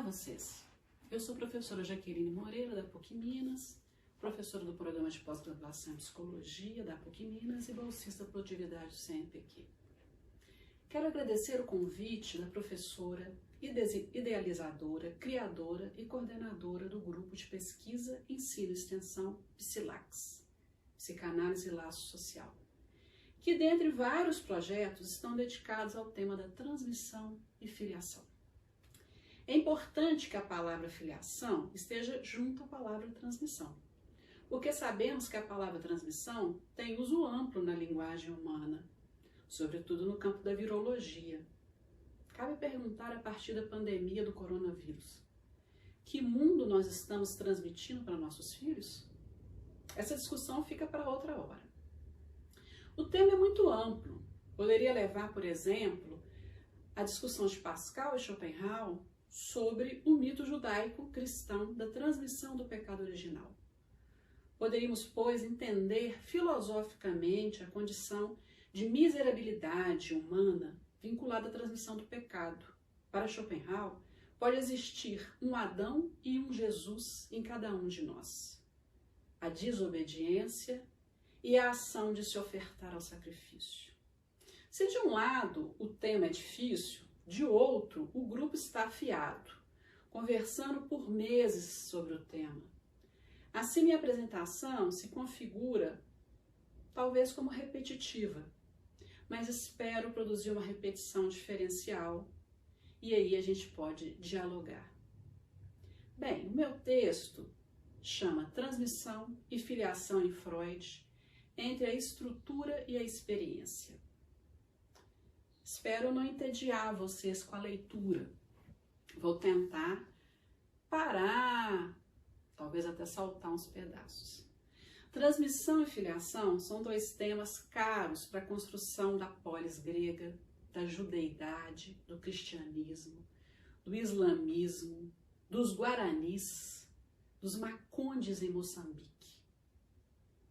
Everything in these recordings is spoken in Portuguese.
Olá vocês, eu sou a professora Jaqueline Moreira da PUC Minas, professora do programa de pós-graduação em Psicologia da PUC Minas e bolsista Produtividade do CNPq. Quero agradecer o convite da professora, idealizadora, criadora e coordenadora do grupo de pesquisa, ensino e extensão PSILAX, Psicanálise e Laço Social, que dentre vários projetos estão dedicados ao tema da transmissão e filiação. É importante que a palavra filiação esteja junto à palavra transmissão, porque sabemos que a palavra transmissão tem uso amplo na linguagem humana, sobretudo no campo da virologia. Cabe perguntar a partir da pandemia do coronavírus: que mundo nós estamos transmitindo para nossos filhos? Essa discussão fica para outra hora. O tema é muito amplo. Poderia levar, por exemplo, a discussão de Pascal e Schopenhauer sobre o mito judaico-cristão da transmissão do pecado original. Poderíamos, pois, entender filosoficamente a condição de miserabilidade humana vinculada à transmissão do pecado. Para Schopenhauer, pode existir um Adão e um Jesus em cada um de nós. A desobediência e a ação de se ofertar ao sacrifício. Se de um lado o tema é difícil, de outro, o grupo está afiado, conversando por meses sobre o tema. Assim, minha apresentação se configura talvez como repetitiva, mas espero produzir uma repetição diferencial e aí a gente pode dialogar. Bem, o meu texto chama Transmissão e Filiação em Freud, entre a estrutura e a experiência. Espero não entediar vocês com a leitura. Vou tentar parar, talvez até saltar uns pedaços. Transmissão e filiação são dois temas caros para a construção da polis grega, da judeidade, do cristianismo, do islamismo, dos guaranis, dos macondes em Moçambique,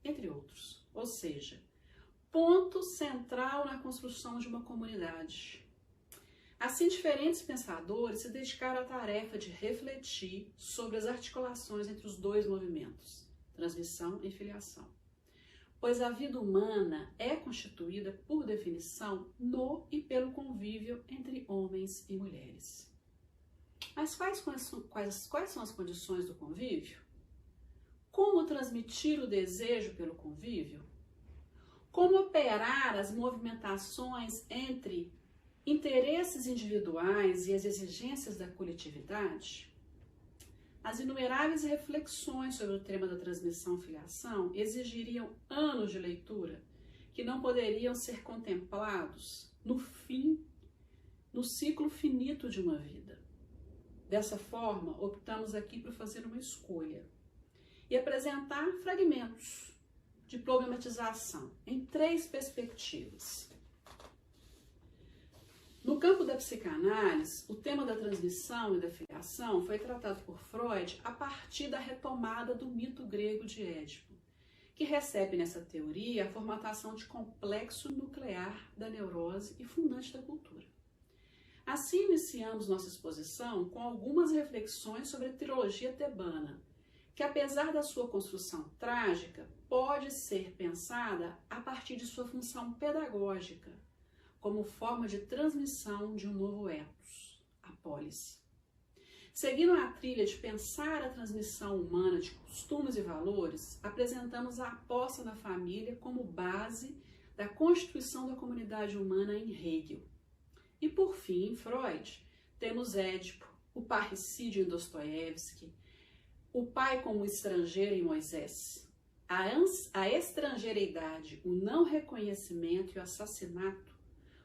entre outros. Ou seja, ponto central na construção de uma comunidade. Assim, diferentes pensadores se dedicaram à tarefa de refletir sobre as articulações entre os dois movimentos, transmissão e filiação. Pois a vida humana é constituída, por definição, no e pelo convívio entre homens e mulheres. Mas quais são as condições do convívio? Como transmitir o desejo pelo convívio? Como operar as movimentações entre interesses individuais e as exigências da coletividade? As inumeráveis reflexões sobre o tema da transmissão e filiação exigiriam anos de leitura que não poderiam ser contemplados no ciclo finito de uma vida. Dessa forma, optamos aqui por fazer uma escolha e apresentar fragmentos de problematização em três perspectivas. No campo da psicanálise, o tema da transmissão e da filiação foi tratado por Freud a partir da retomada do mito grego de Édipo, que recebe nessa teoria a formatação de complexo nuclear da neurose e fundante da cultura. Assim, iniciamos nossa exposição com algumas reflexões sobre a trilogia tebana, que apesar da sua construção trágica, pode ser pensada a partir de sua função pedagógica, como forma de transmissão de um novo ethos, a polis. Seguindo a trilha de pensar a transmissão humana de costumes e valores, apresentamos a aposta na família como base da constituição da comunidade humana em Hegel. E por fim, em Freud, temos Édipo, o parricídio em Dostoiévski, o pai como estrangeiro em Moisés, a estrangeiridade, o não reconhecimento e o assassinato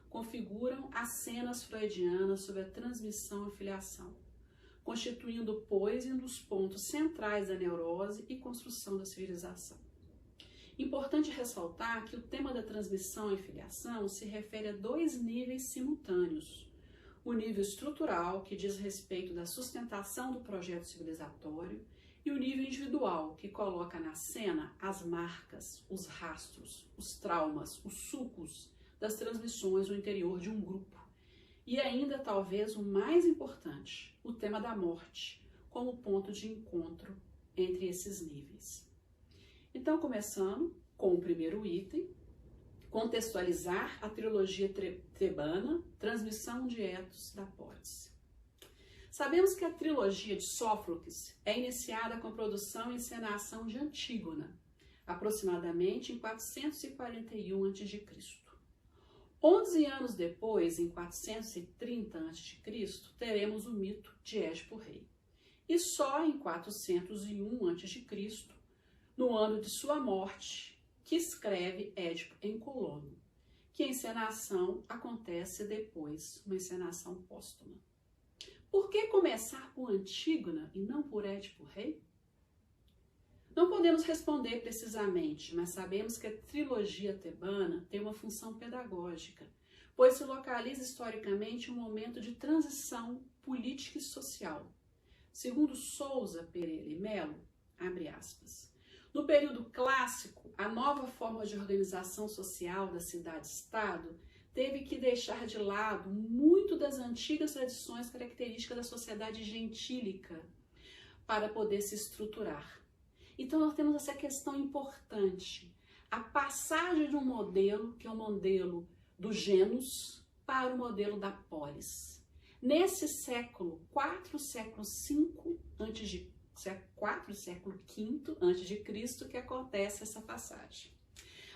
configuram as cenas freudianas sobre a transmissão e filiação, constituindo, pois, um dos pontos centrais da neurose e construção da civilização. Importante ressaltar que o tema da transmissão e filiação se refere a dois níveis simultâneos. O nível estrutural, que diz respeito da sustentação do projeto civilizatório, e o nível individual, que coloca na cena as marcas, os rastros, os traumas, os sulcos das transmissões no interior de um grupo, e ainda talvez o mais importante, o tema da morte, como ponto de encontro entre esses níveis. Então, começando com o primeiro item, contextualizar a trilogia tebana, transmissão de etos da polis. Sabemos que a trilogia de Sófocles é iniciada com a produção e encenação de Antígona, aproximadamente em 441 a.C. 11 anos depois, em 430 a.C., teremos o mito de Édipo Rei. E só em 401 a.C., no ano de sua morte, que escreve Édipo em Colono, que a encenação acontece depois, uma encenação póstuma. Por que começar por Antígona e não por Édipo Rei? Não podemos responder precisamente, mas sabemos que a trilogia tebana tem uma função pedagógica, pois se localiza historicamente um momento de transição política e social. Segundo Souza Pereira e Melo, abre aspas, no período clássico, a nova forma de organização social da cidade-estado teve que deixar de lado muito das antigas tradições características da sociedade gentílica para poder se estruturar. Então, nós temos essa questão importante, a passagem de um modelo, que é o modelo do genus, para o modelo da polis. Nesse século, século V antes de Cristo, que acontece essa passagem.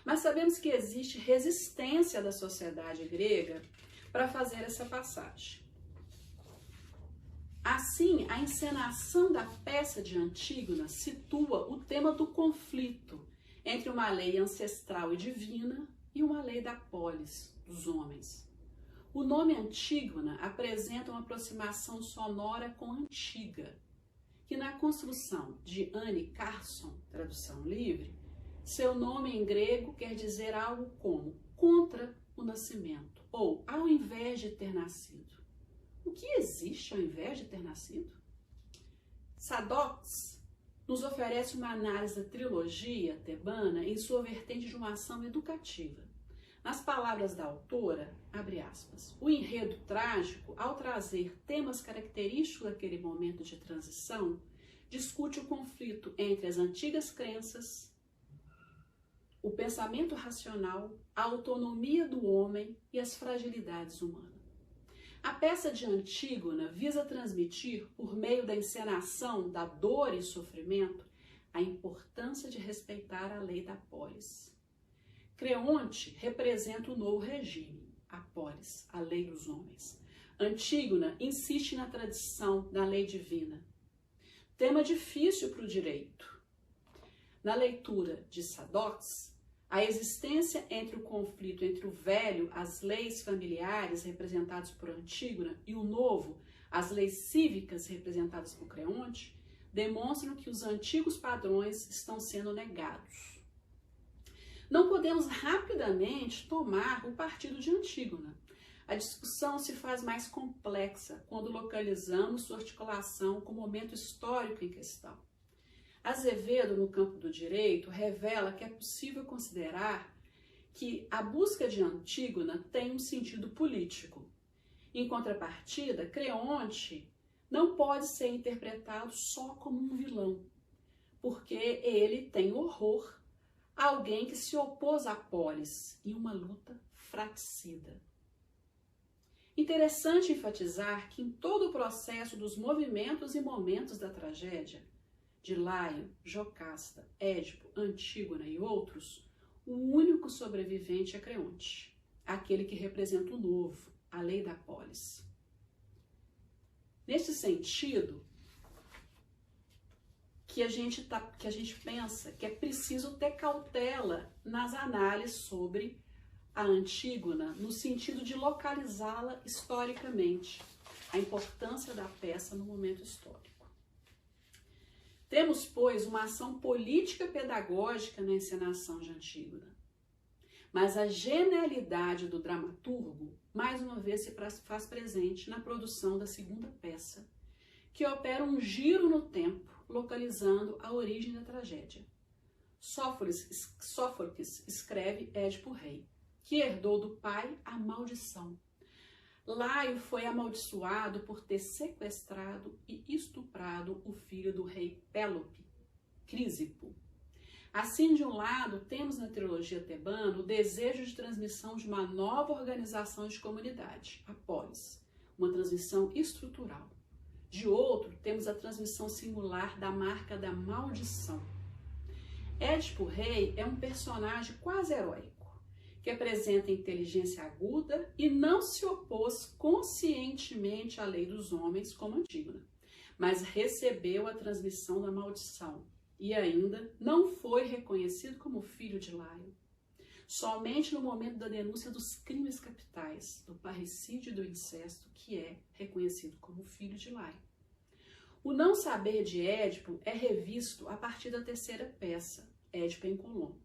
Mas sabemos que existe resistência da sociedade grega para fazer essa passagem. Assim, a encenação da peça de Antígona situa o tema do conflito entre uma lei ancestral e divina e uma lei da polis, dos homens. O nome Antígona apresenta uma aproximação sonora com Antiga, que na construção de Anne Carson, tradução livre, seu nome em grego quer dizer algo como contra o nascimento, ou ao invés de ter nascido. O que existe ao invés de ter nascido? Sadox nos oferece uma análise da trilogia tebana em sua vertente de uma ação educativa. Nas palavras da autora, abre aspas, o enredo trágico, ao trazer temas característicos daquele momento de transição, discute o conflito entre as antigas crenças, o pensamento racional, a autonomia do homem e as fragilidades humanas. A peça de Antígona visa transmitir, por meio da encenação da dor e sofrimento, a importância de respeitar a lei da polis. Creonte representa o novo regime, a polis, a lei dos homens. Antígona insiste na tradição da lei divina. Tema difícil para o direito. Na leitura de Sadox, a existência entre o conflito entre o velho, as leis familiares representadas por Antígona, e o novo, as leis cívicas representadas por Creonte, demonstram que os antigos padrões estão sendo negados. Não podemos rapidamente tomar o partido de Antígona. A discussão se faz mais complexa quando localizamos sua articulação com o momento histórico em questão. Azevedo, no campo do direito, revela que é possível considerar que a busca de Antígona tem um sentido político. Em contrapartida, Creonte não pode ser interpretado só como um vilão, porque ele tem horror a alguém que se opôs à polis em uma luta fratricida. Interessante enfatizar que em todo o processo dos movimentos e momentos da tragédia, de Laio, Jocasta, Édipo, Antígona e outros, o único sobrevivente é Creonte, aquele que representa o novo, a lei da polis. Nesse sentido, que a gente pensa que é preciso ter cautela nas análises sobre a Antígona, no sentido de localizá-la historicamente, a importância da peça no momento histórico. Temos, pois, uma ação política pedagógica na encenação de Antígona. Mas a genialidade do dramaturgo, mais uma vez, se faz presente na produção da segunda peça, que opera um giro no tempo, localizando a origem da tragédia. Sófocles escreve Édipo Rei, que herdou do pai a maldição. Laio foi amaldiçoado por ter sequestrado e estuprado o filho do rei Pélope, Crisipo. Assim, de um lado, temos na trilogia tebana o desejo de transmissão de uma nova organização de comunidade, a polis, uma transmissão estrutural. De outro, temos a transmissão singular da marca da maldição. Édipo Rei é um personagem quase heróico, que apresenta inteligência aguda e não se opôs conscientemente à lei dos homens como Antígona, mas recebeu a transmissão da maldição e ainda não foi reconhecido como filho de Laio. Somente no momento da denúncia dos crimes capitais, do parricídio e do incesto, que é reconhecido como filho de Laio. O não saber de Édipo é revisto a partir da terceira peça, Édipo em Colombo,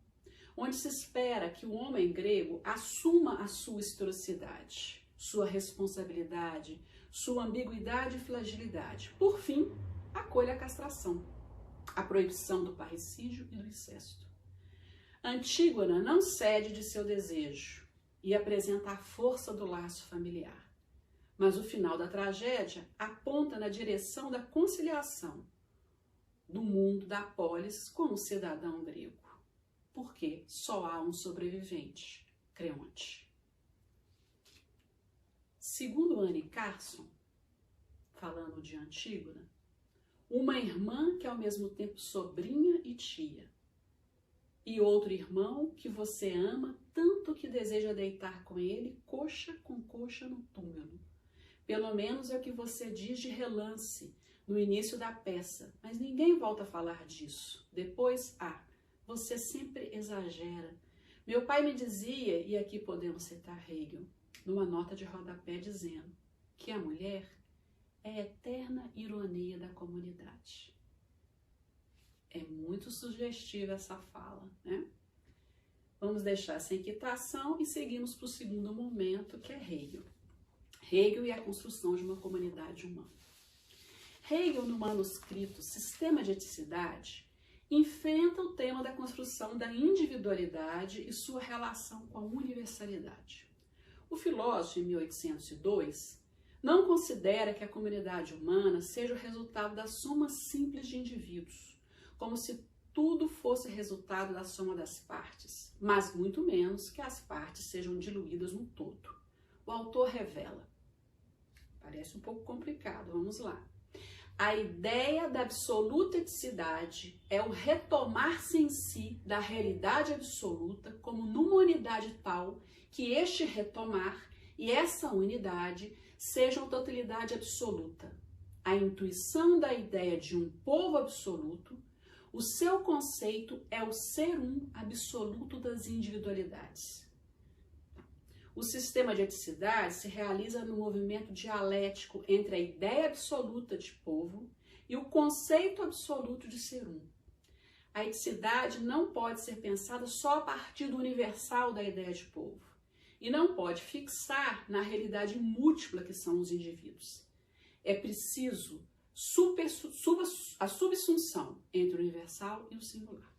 onde se espera que o homem grego assuma a sua historicidade, sua responsabilidade, sua ambiguidade e fragilidade. Por fim, acolha a castração, a proibição do parricídio e do incesto. Antígona não cede de seu desejo e apresenta a força do laço familiar. Mas o final da tragédia aponta na direção da conciliação do mundo da polis com o cidadão grego. Porque só há um sobrevivente, Creonte. Segundo Anne Carson, falando de Antígona, uma irmã que é ao mesmo tempo sobrinha e tia, e outro irmão que você ama tanto que deseja deitar com ele coxa com coxa no túmulo. Pelo menos é o que você diz de relance no início da peça, mas ninguém volta a falar disso. Depois, você sempre exagera. Meu pai me dizia, e aqui podemos citar Hegel, numa nota de rodapé dizendo que a mulher é a eterna ironia da comunidade. É muito sugestiva essa fala, né? Vamos deixar essa inquietação e seguimos para o segundo momento, que é Hegel. Hegel e a construção de uma comunidade humana. Hegel, no manuscrito Sistema de Eticidade, enfrenta o tema da construção da individualidade e sua relação com a universalidade. O filósofo, em 1802, não considera que a comunidade humana seja o resultado da soma simples de indivíduos, como se tudo fosse resultado da soma das partes, mas muito menos que as partes sejam diluídas no todo. O autor revela. Parece um pouco complicado, vamos lá. A ideia da absoluta eticidade é o retomar-se em si da realidade absoluta como numa unidade tal que este retomar e essa unidade sejam totalidade absoluta. A intuição da ideia de um povo absoluto, o seu conceito é o ser um absoluto das individualidades. O sistema de eticidade se realiza no movimento dialético entre a ideia absoluta de povo e o conceito absoluto de ser um. A eticidade não pode ser pensada só a partir do universal da ideia de povo e não pode fixar na realidade múltipla que são os indivíduos. É preciso a subsunção entre o universal e o singular.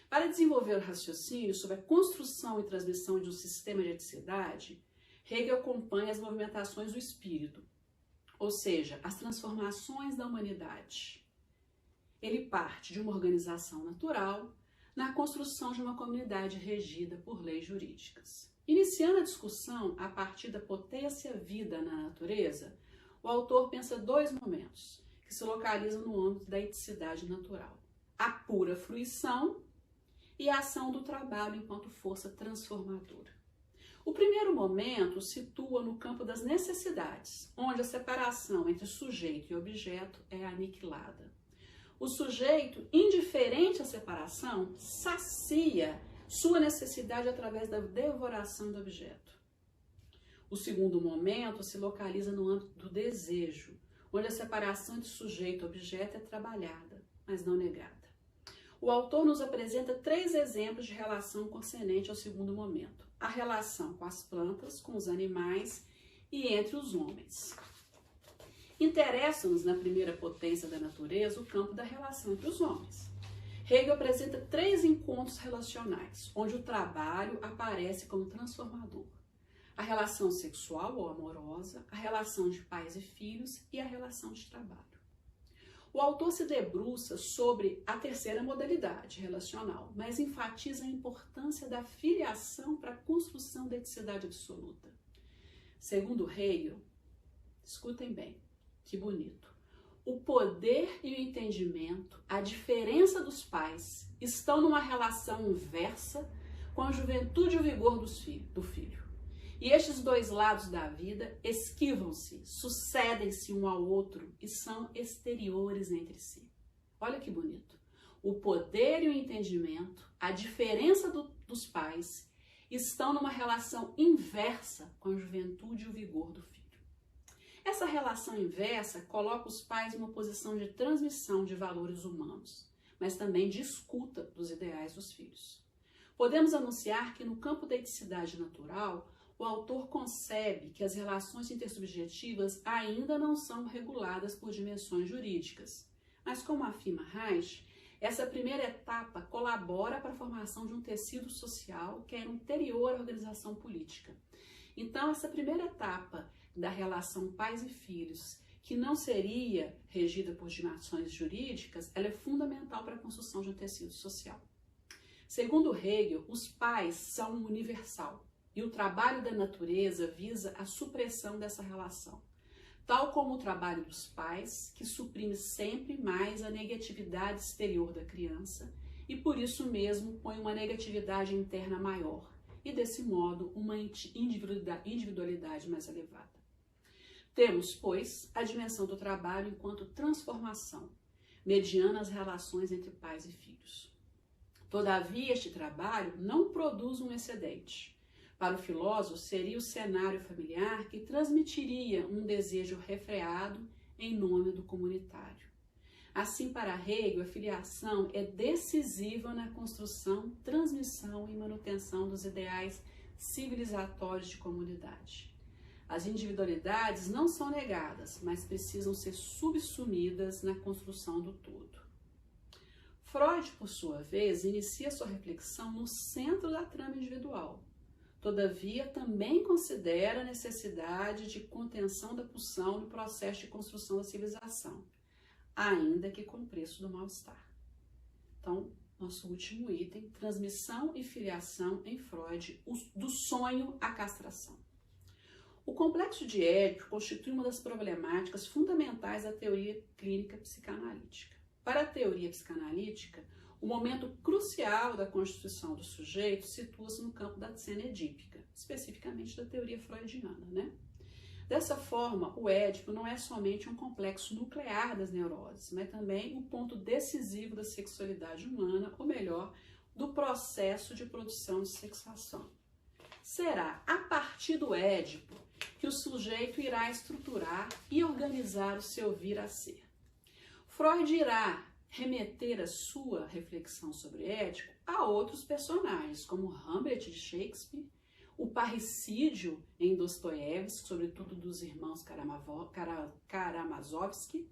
Para desenvolver o raciocínio sobre a construção e transmissão de um sistema de eticidade, Hegel acompanha as movimentações do espírito, ou seja, as transformações da humanidade. Ele parte de uma organização natural na construção de uma comunidade regida por leis jurídicas. Iniciando a discussão a partir da potência vida na natureza, o autor pensa dois momentos que se localizam no âmbito da eticidade natural: a pura fruição e a ação do trabalho enquanto força transformadora. O primeiro momento situa no campo das necessidades, onde a separação entre sujeito e objeto é aniquilada. O sujeito, indiferente à separação, sacia sua necessidade através da devoração do objeto. O segundo momento se localiza no âmbito do desejo, onde a separação entre sujeito e objeto é trabalhada, mas não negada. O autor nos apresenta 3 exemplos de relação concernente ao segundo momento: a relação com as plantas, com os animais e entre os homens. Interessa-nos na primeira potência da natureza o campo da relação entre os homens. Hegel apresenta 3 encontros relacionais, onde o trabalho aparece como transformador. a relação sexual ou amorosa, a relação de pais e filhos e a relação de trabalho. O autor se debruça sobre a terceira modalidade relacional, mas enfatiza a importância da filiação para a construção da eticidade absoluta. Segundo Hegel, escutem bem, que bonito, o poder e o entendimento, a diferença dos pais, estão numa relação inversa com a juventude e o vigor do filho. E estes dois lados da vida esquivam-se, sucedem-se um ao outro e são exteriores entre si. Olha que bonito. O poder e o entendimento, a diferença dos pais, estão numa relação inversa com a juventude e o vigor do filho. Essa relação inversa coloca os pais em uma posição de transmissão de valores humanos, mas também de escuta dos ideais dos filhos. Podemos anunciar que no campo da eticidade natural, o autor concebe que as relações intersubjetivas ainda não são reguladas por dimensões jurídicas. Mas, como afirma Reich, essa primeira etapa colabora para a formação de um tecido social que é anterior à organização política. Então, essa primeira etapa da relação pais e filhos, que não seria regida por dimensões jurídicas, ela é fundamental para a construção de um tecido social. Segundo Hegel, os pais são um universal. E o trabalho da natureza visa a supressão dessa relação, tal como o trabalho dos pais, que suprime sempre mais a negatividade exterior da criança e por isso mesmo põe uma negatividade interna maior e desse modo uma individualidade mais elevada. Temos, pois, a dimensão do trabalho enquanto transformação, mediando as relações entre pais e filhos. Todavia, este trabalho não produz um excedente. Para o filósofo, seria o cenário familiar que transmitiria um desejo refreado em nome do comunitário. Assim, para Hegel, a filiação é decisiva na construção, transmissão e manutenção dos ideais civilizatórios de comunidade. As individualidades não são negadas, mas precisam ser subsumidas na construção do todo. Freud, por sua vez, inicia sua reflexão no centro da trama individual. Todavia, também considera a necessidade de contenção da pulsão no processo de construção da civilização, ainda que com o preço do mal-estar. Então, nosso último item, transmissão e filiação em Freud, do sonho à castração. O complexo de Édipo constitui uma das problemáticas fundamentais da teoria clínica psicanalítica. Para a teoria psicanalítica, o momento crucial da constituição do sujeito situa-se no campo da cena edípica, especificamente da teoria freudiana, né? Dessa forma, o Édipo não é somente um complexo nuclear das neuroses, mas também um ponto decisivo da sexualidade humana, ou melhor, do processo de produção de sexuação. Será a partir do Édipo que o sujeito irá estruturar e organizar o seu vir a ser. Freud irá remeter a sua reflexão sobre Édipo a outros personagens, como Hamlet de Shakespeare, o parricídio em Dostoiévski, sobretudo dos irmãos Karamazovski,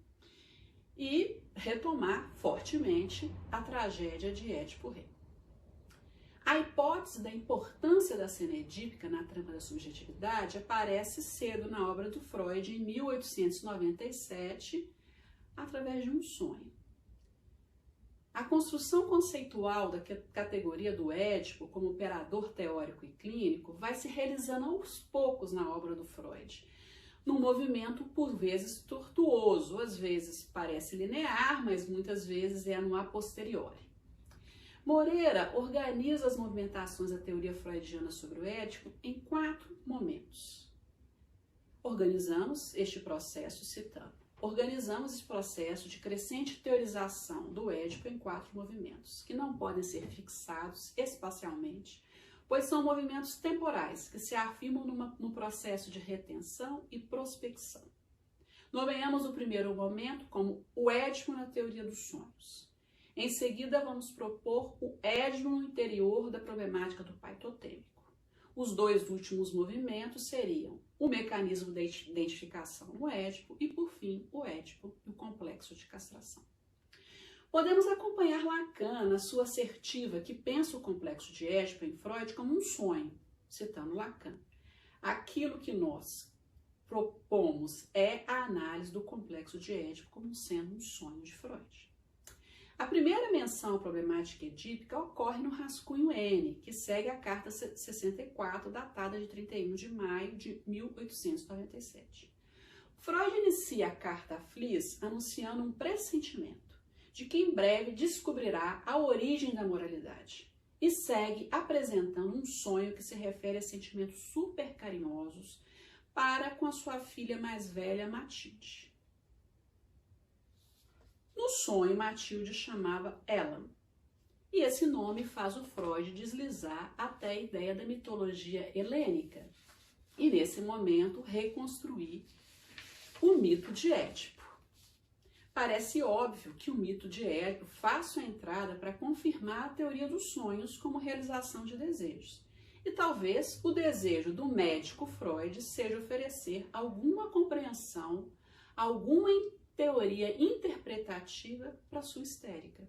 e retomar fortemente a tragédia de Édipo Rei. A hipótese da importância da cena edípica na trama da subjetividade aparece cedo na obra do Freud, em 1897, através de um sonho. A construção conceitual da categoria do Édipo como operador teórico e clínico vai se realizando aos poucos na obra do Freud, num movimento por vezes tortuoso, às vezes parece linear, mas muitas vezes é no a posteriori. Moreira organiza as movimentações da teoria freudiana sobre o Édipo em 4 momentos. Organizamos este processo citando. Organizamos esse processo de crescente teorização do Édipo em 4 movimentos, que não podem ser fixados espacialmente, pois são movimentos temporais, que se afirmam no processo de retenção e prospecção. Nomeamos o primeiro momento como o Édipo na teoria dos sonhos. Em seguida, vamos propor o Édipo no interior da problemática do pai totêmico. Os 2 últimos movimentos seriam o mecanismo de identificação no Édipo e, por fim, o Édipo e o complexo de castração. Podemos acompanhar Lacan na sua assertiva que pensa o complexo de Édipo em Freud como um sonho, citando Lacan. aquilo que nós propomos é a análise do complexo de Édipo como sendo um sonho de Freud. A primeira menção à problemática edípica ocorre no rascunho N, que segue a carta 64, datada de 31 de maio de 1897. Freud inicia a carta a Fliess anunciando um pressentimento de que em breve descobrirá a origem da moralidade e segue apresentando um sonho que se refere a sentimentos super carinhosos para com a sua filha mais velha, Matilde. No sonho, Matilde chamava Ellen, e esse nome faz o Freud deslizar até a ideia da mitologia helênica e, nesse momento, reconstruir o mito de Édipo. Parece óbvio que o mito de Édipo faz sua entrada para confirmar a teoria dos sonhos como realização de desejos. E talvez o desejo do médico Freud seja oferecer alguma compreensão, alguma teoria interpretativa para sua histérica.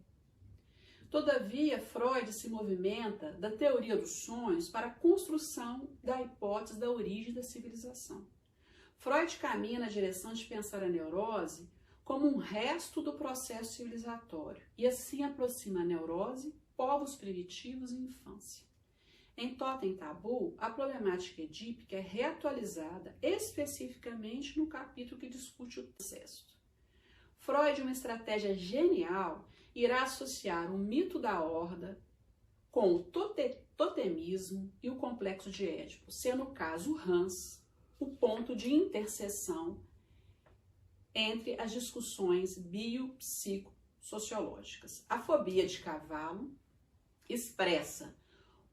Todavia, Freud se movimenta da teoria dos sonhos para a construção da hipótese da origem da civilização. Freud caminha na direção de pensar a neurose como um resto do processo civilizatório e assim aproxima a neurose, povos primitivos e infância. Em Totem Tabu, a problemática edípica é reatualizada especificamente no capítulo que discute o incesto. Freud, uma estratégia genial, irá associar o mito da horda com o totemismo e o complexo de Édipo, sendo o caso Hans o ponto de interseção entre as discussões biopsicossociológicas. A fobia de cavalo expressa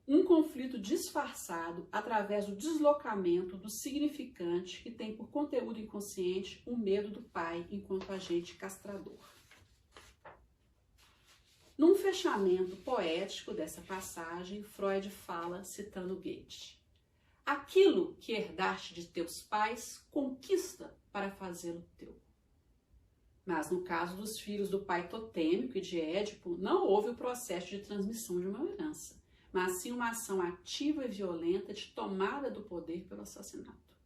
um conflito disfarçado através do deslocamento do significante que tem por conteúdo inconsciente o medo do pai enquanto agente castrador. Num fechamento poético dessa passagem, Freud fala, citando Goethe: aquilo que herdaste de teus pais, conquista para fazê-lo teu. Mas no caso dos filhos do pai totêmico e de Édipo, não houve o processo de transmissão de uma herança, mas sim uma ação ativa e violenta de tomada do poder pelo assassinato.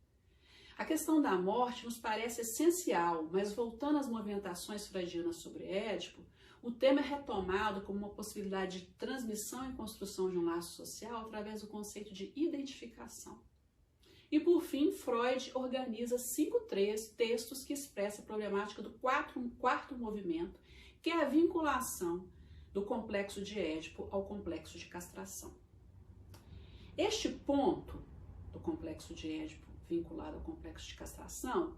A questão da morte nos parece essencial, mas voltando às movimentações freudianas sobre Édipo, o tema é retomado como uma possibilidade de transmissão e construção de um laço social através do conceito de identificação. E por fim, Freud organiza 5 textos que expressam a problemática do quarto movimento, que é a vinculação do complexo de Édipo ao complexo de castração. Este ponto do complexo de Édipo vinculado ao complexo de castração,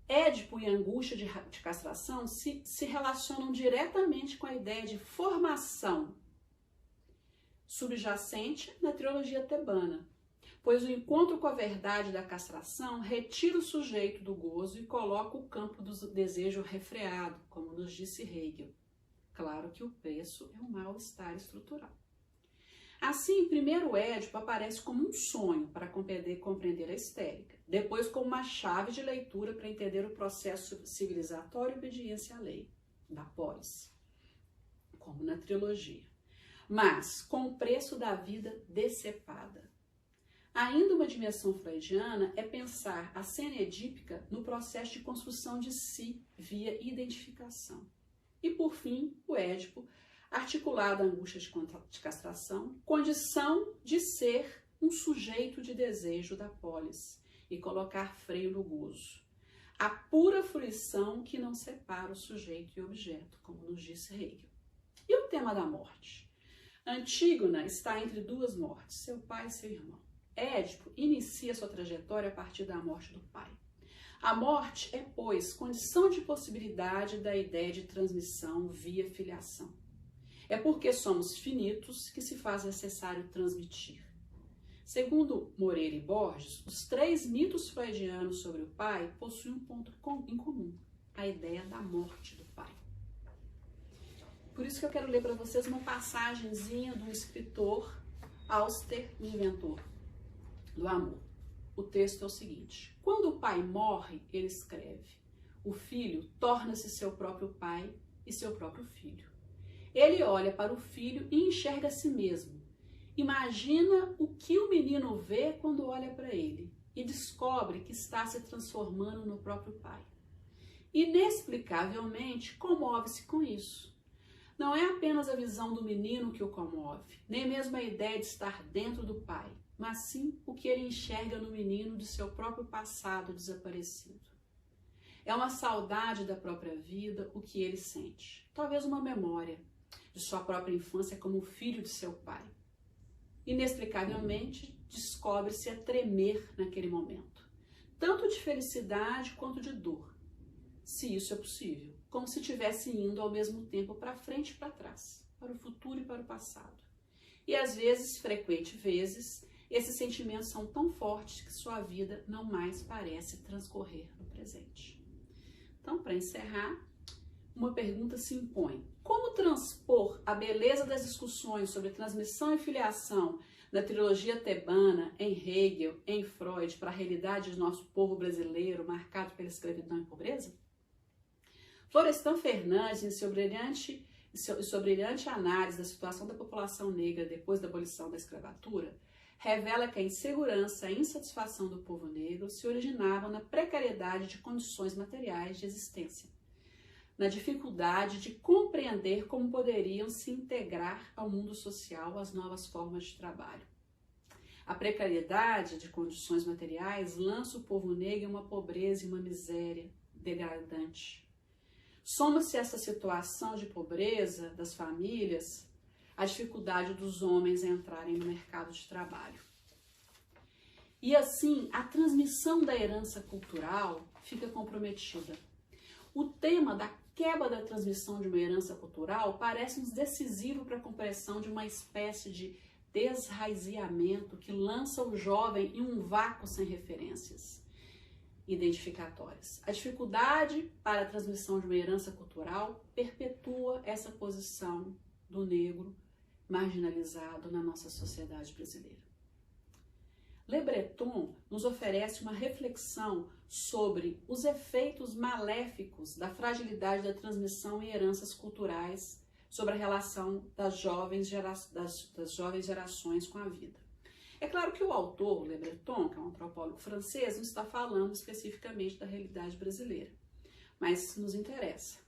Édipo e angústia de castração se relacionam diretamente com a ideia de formação subjacente na trilogia tebana, pois o encontro com a verdade da castração retira o sujeito do gozo e coloca o campo do desejo refreado, como nos disse Hegel. Claro que o preço é o mal-estar estrutural. Assim, primeiro Édipo aparece como um sonho para compreender a histérica, depois como uma chave de leitura para entender o processo civilizatório e obediência à lei, da polis, como na trilogia, mas com o preço da vida decepada. Ainda uma dimensão freudiana é pensar a cena edípica no processo de construção de si via identificação. E, por fim, o Édipo, articulado à angústia de castração, condição de ser um sujeito de desejo da polis e colocar freio no gozo. A pura fruição que não separa o sujeito e o objeto, como nos disse Hegel. E o tema da morte? Antígona está entre duas mortes, seu pai e seu irmão. Édipo inicia sua trajetória a partir da morte do pai. A morte é, pois, condição de possibilidade da ideia de transmissão via filiação. É porque somos finitos que se faz necessário transmitir. Segundo Moreira e Borges, os 3 mitos freudianos sobre o pai possuem um ponto em comum, a ideia da morte do pai. Por isso que eu quero ler para vocês uma passagenzinha do escritor Auster, o inventor do amor. O texto é o seguinte: quando o pai morre, ele escreve, o filho torna-se seu próprio pai e seu próprio filho. Ele olha para o filho e enxerga a si mesmo. Imagina o que o menino vê quando olha para ele e descobre que está se transformando no próprio pai. Inexplicavelmente, comove-se com isso. Não é apenas a visão do menino que o comove, nem mesmo a ideia de estar dentro do pai, mas sim o que ele enxerga no menino de seu próprio passado desaparecido. É uma saudade da própria vida o que ele sente, talvez uma memória de sua própria infância como filho de seu pai. Inexplicavelmente, descobre-se a tremer naquele momento, tanto de felicidade quanto de dor, se isso é possível, como se estivesse indo ao mesmo tempo para frente e para trás, para o futuro e para o passado. E às vezes, frequentes vezes, esses sentimentos são tão fortes que sua vida não mais parece transcorrer no presente. Então, para encerrar, uma pergunta se impõe. Como transpor a beleza das discussões sobre transmissão e filiação da trilogia tebana, em Hegel, em Freud, para a realidade do nosso povo brasileiro, marcado pela escravidão e pobreza? Florestan Fernandes, em sua brilhante análise da situação da população negra depois da abolição da escravatura, revela que a insegurança e a insatisfação do povo negro se originavam na precariedade de condições materiais de existência, na dificuldade de compreender como poderiam se integrar ao mundo social às novas formas de trabalho. A precariedade de condições materiais lança o povo negro em uma pobreza e uma miséria degradante. Soma-se essa situação de pobreza das famílias a dificuldade dos homens entrarem no mercado de trabalho. E assim, a transmissão da herança cultural fica comprometida. O tema da quebra da transmissão de uma herança cultural parece-nos decisivo para a compreensão de uma espécie de desraizeamento que lança o jovem em um vácuo sem referências identificatórias. A dificuldade para a transmissão de uma herança cultural perpetua essa posição do negro marginalizado na nossa sociedade brasileira. Le Breton nos oferece uma reflexão sobre os efeitos maléficos da fragilidade da transmissão e heranças culturais sobre a relação das jovens gerações com a vida. É claro que o autor, Le Breton, que é um antropólogo francês, não está falando especificamente da realidade brasileira, mas nos interessa.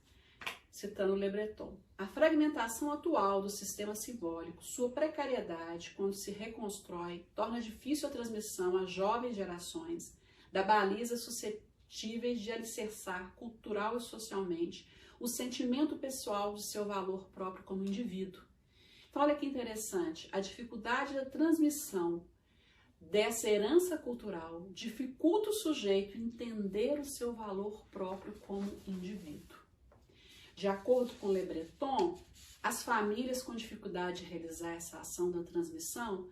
Citando Le Breton, a fragmentação atual do sistema simbólico, sua precariedade quando se reconstrói, torna difícil a transmissão às jovens gerações da baliza suscetíveis de alicerçar cultural e socialmente o sentimento pessoal de seu valor próprio como indivíduo. Então, olha que interessante, a dificuldade da transmissão dessa herança cultural dificulta o sujeito entender o seu valor próprio como indivíduo. De acordo com Le Breton, as famílias com dificuldade de realizar essa ação da transmissão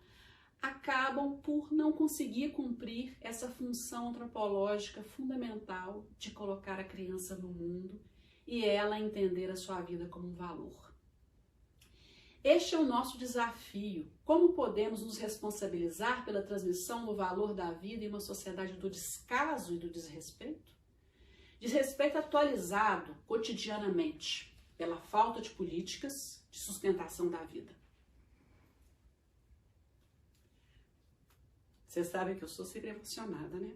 acabam por não conseguir cumprir essa função antropológica fundamental de colocar a criança no mundo e ela entender a sua vida como um valor. Este é o nosso desafio. Como podemos nos responsabilizar pela transmissão do valor da vida em uma sociedade do descaso e do desrespeito? Desrespeito atualizado cotidianamente pela falta de políticas de sustentação da vida. Vocês sabem que eu sou sempre emocionada, né?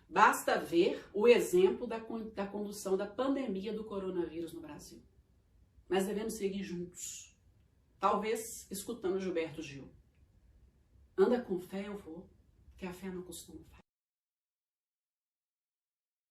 Basta ver o exemplo da condução da pandemia do coronavírus no Brasil. Mas devemos seguir juntos. Talvez escutando Gilberto Gil. Anda com fé, eu vou, que a fé não costuma falhar.